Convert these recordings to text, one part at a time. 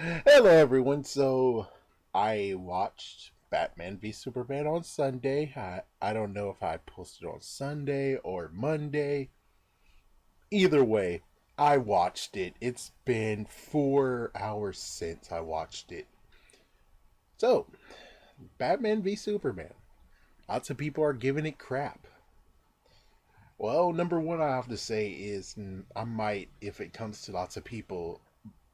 Hello, everyone. So, I watched Batman v Superman on Sunday. I don't know if I posted on Sunday or Monday. Either way, I watched it. It's been 4 hours since I watched it. So, Batman v Superman. Lots of people are giving it crap. Well, number one, I have to say is I might, if it comes to lots of people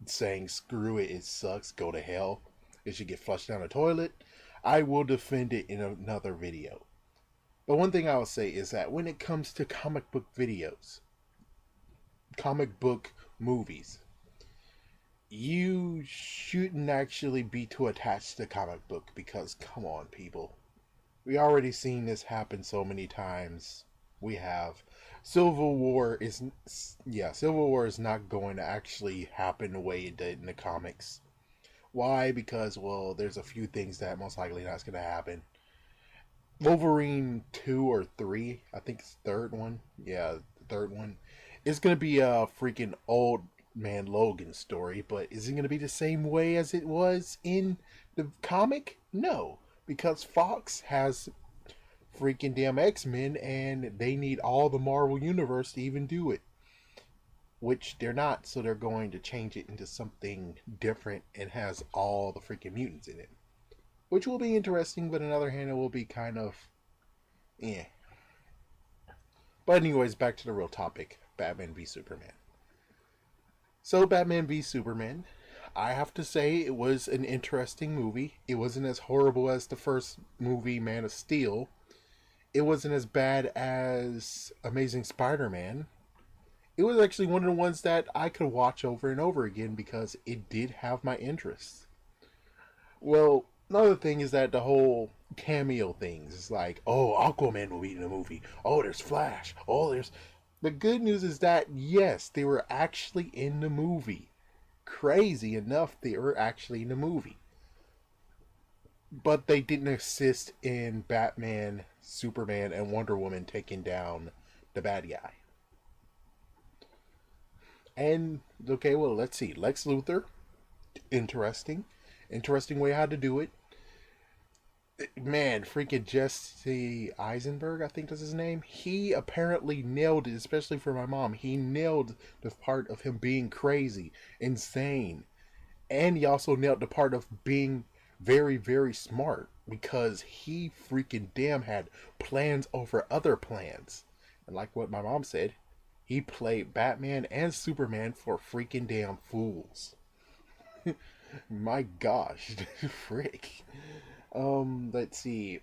saying screw it, it sucks, go to hell, it should get flushed down the toilet, I will defend it in another video. But one thing I will say is that when it comes to comic book videos, comic book movies, you shouldn't actually be too attached to comic book because come on, people. We already seen this happen so many times. We have Civil War is not going to actually happen the way it did in the comics. Why? Because, well, there's a few things that most likely not going to happen. Wolverine 2 or 3, I think it's the third one. Yeah, the third one. It's going to be a freaking old man Logan story, but is it going to be the same way as it was in the comic? No, because Fox has freaking damn X-Men and they need all the Marvel Universe to even do it. Which they're not, so they're going to change it into something different and has all the freaking mutants in it. Which will be interesting, but on the other hand, it will be kind of eh. But anyways, back to the real topic, Batman v Superman. So Batman v Superman, I have to say it was an interesting movie. It wasn't as horrible as the first movie, Man of Steel. It wasn't as bad as Amazing Spider-Man. It was actually one of the ones that I could watch over and over again because it did have my interest. Well, another thing is that the whole cameo things is like, oh, Aquaman will be in the movie. Oh, there's Flash. Oh, there's. The good news is that, yes, they were actually in the movie. Crazy enough, they were actually in the movie. But they didn't assist in Batman, Superman, and Wonder Woman taking down the bad guy. And, okay, well, let's see. Lex Luthor, interesting. Interesting way how to do it. Man, freaking Jesse Eisenberg, I think that's his name. He apparently nailed it, especially for my mom. He nailed the part of him being crazy, insane. And he also nailed the part of being very, very smart because he freaking damn had plans over other plans. And like what my mom said, he played Batman and Superman for freaking damn fools. My gosh, frick. Let's see.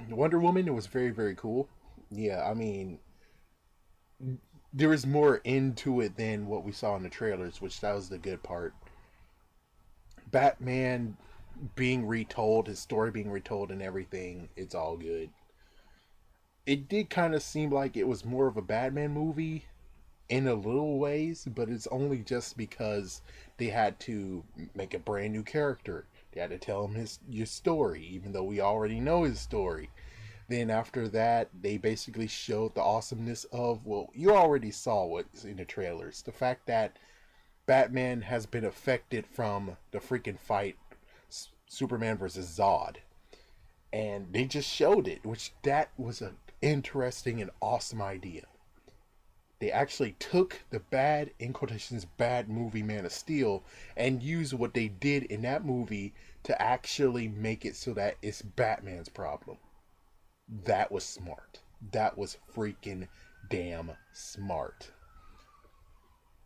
Wonder Woman, it was very, very cool. Yeah, I mean, there was more into it than what we saw in the trailers, which that was the good part. Batman being retold, his story being retold, and everything, it's all good. It did kind of seem like it was more of a Batman movie in a little ways, but it's only just because they had to make a brand new character. They had to tell him his story, even though we already know his story. Then after that, they basically showed the awesomeness of, well, you already saw what's in the trailers. The fact that Batman has been affected from the freaking fight Superman versus Zod. And they just showed it, which that was an interesting and awesome idea. They actually took the bad, in quotations, bad movie Man of Steel and used what they did in that movie to actually make it so that it's Batman's problem. That was smart. That was freaking damn smart.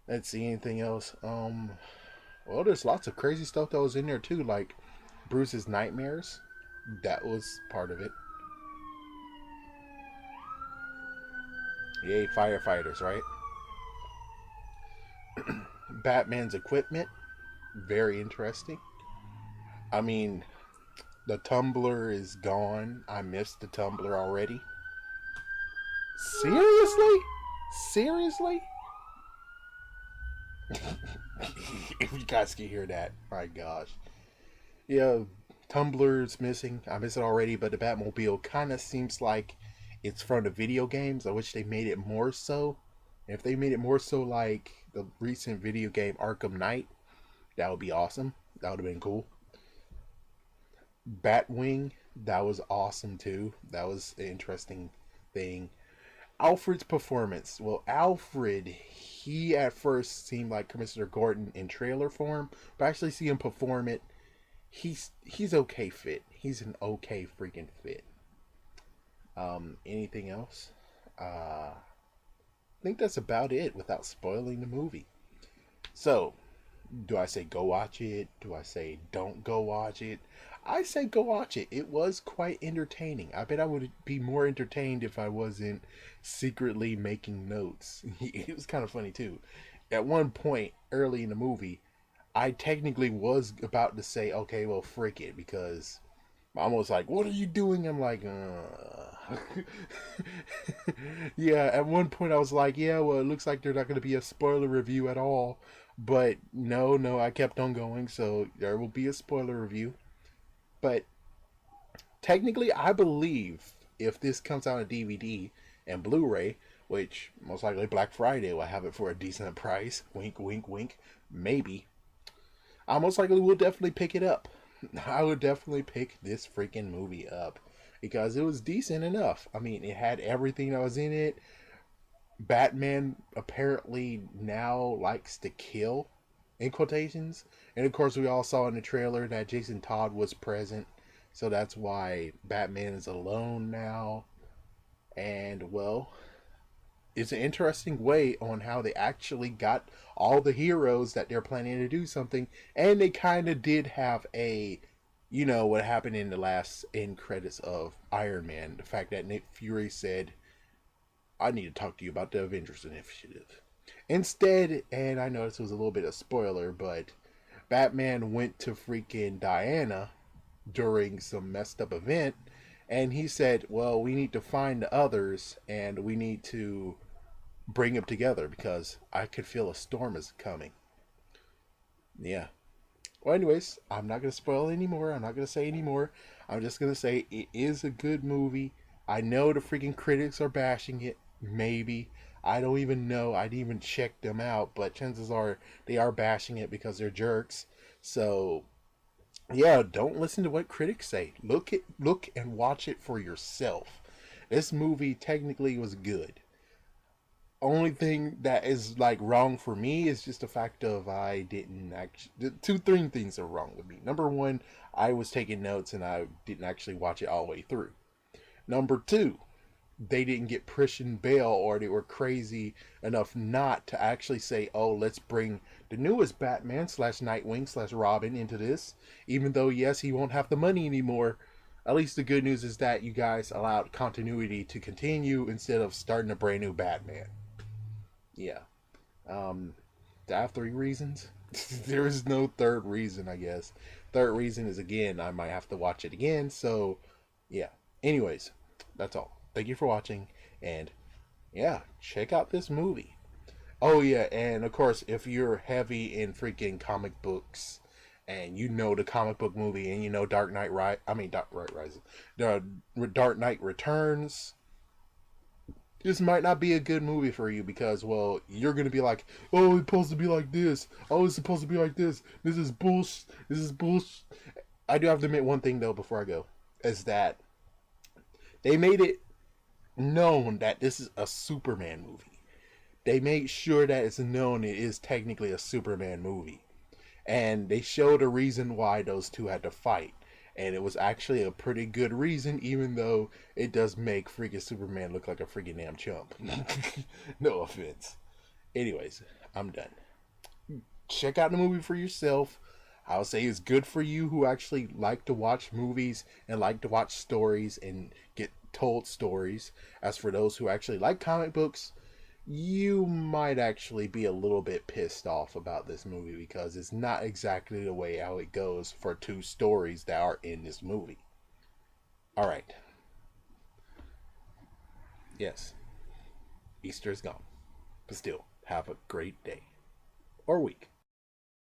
Let's see anything else. Well, there's lots of crazy stuff that was in there too, like Bruce's nightmares. That was part of it. Yay, firefighters, right? Batman's equipment, very interesting. I mean, the tumbler is gone. I missed the tumbler already. Seriously? Seriously? If you guys can hear that, my gosh. Yeah, tumbler's missing. I missed it already, but the Batmobile kind of seems like it's from the video games. I wish they made it more so. If they made it more so like the recent video game Arkham Knight, that would be awesome. That would have been cool. Batwing, that was awesome too. That was an interesting thing. Alfred's performance. Well, Alfred, he at first seemed like Commissioner Gordon in trailer form, but actually see him perform it, he's okay fit. He's an okay freaking fit. Anything else? I think that's about it without spoiling the movie. So, do I say go watch it? Do I say don't go watch it? I say go watch it. It was quite entertaining. I bet I would be more entertained if I wasn't secretly making notes. It was kind of funny too. At one point early in the movie, I technically was about to say, okay, well, frick it, because mom was like, what are you doing? I'm like, yeah, at one point I was like, yeah, well, it looks like there's not going to be a spoiler review at all. But no, no, I kept on going, so there will be a spoiler review. But technically, I believe if this comes out on DVD and Blu ray, which most likely Black Friday will have it for a decent price, wink, wink, wink, maybe, I most likely will definitely pick it up. I would definitely pick this freaking movie up because it was decent enough. I mean, it had everything that was in it. Batman apparently now likes to kill, in quotations. And of course, we all saw in the trailer that Jason Todd was present. So that's why Batman is alone now. And, well, it's an interesting way on how they actually got all the heroes that they're planning to do something. And they kind of did have a, what happened in the last end credits of Iron Man. The fact that Nick Fury said, I need to talk to you about the Avengers Initiative. Instead, and I know this was a little bit of a spoiler, but Batman went to freaking Diana during some messed up event, and he said, well, we need to find the others, and we need to bring them together because I could feel a storm is coming. Yeah. Well, anyways, I'm not going to spoil anymore. I'm not going to say anymore. I'm just going to say it is a good movie. I know the freaking critics are bashing it. Maybe. I don't even know. I didn't even check them out, but chances are they are bashing it because they're jerks. So, yeah, don't listen to what critics say. Look and watch it for yourself. This movie technically was good. Only thing that is like wrong for me is just the fact of I didn't actually three things are wrong with me. Number one, I was taking notes and I didn't actually watch it all the way through. Number two, they didn't get Christian Bale or they were crazy enough not to actually say, oh, let's bring the newest Batman slash Nightwing slash Robin into this. Even though, yes, he won't have the money anymore. At least the good news is that you guys allowed continuity to continue instead of starting a brand new Batman. Yeah. Do I have three reasons? There is no third reason, I guess. Third reason is, again, I might have to watch it again. So, yeah. Anyways, that's all. Thank you for watching. And, yeah, check out this movie. Oh, yeah. And, of course, if you're heavy in freaking comic books and you know the comic book movie and you know Dark Knight Rises, the Dark Knight Returns, this might not be a good movie for you because, well, you're gonna be like, oh, it's supposed to be like this. Oh, it's supposed to be like this. This is bullshit. This is bullshit. I do have to admit one thing though before I go, is that they made it known that this is a Superman movie. They made sure that it's known it is technically a Superman movie, and they showed a reason why those two had to fight. And it was actually a pretty good reason, even though it does make freaking Superman look like a freaking damn chump. No offense. Anyways, I'm done. Check out the movie for yourself. I'll say it's good for you who actually like to watch movies and like to watch stories and get told stories. As for those who actually like comic books, you might actually be a little bit pissed off about this movie because it's not exactly the way how it goes for two stories that are in this movie. All right. Yes, Easter is gone. But still, have a great day or week.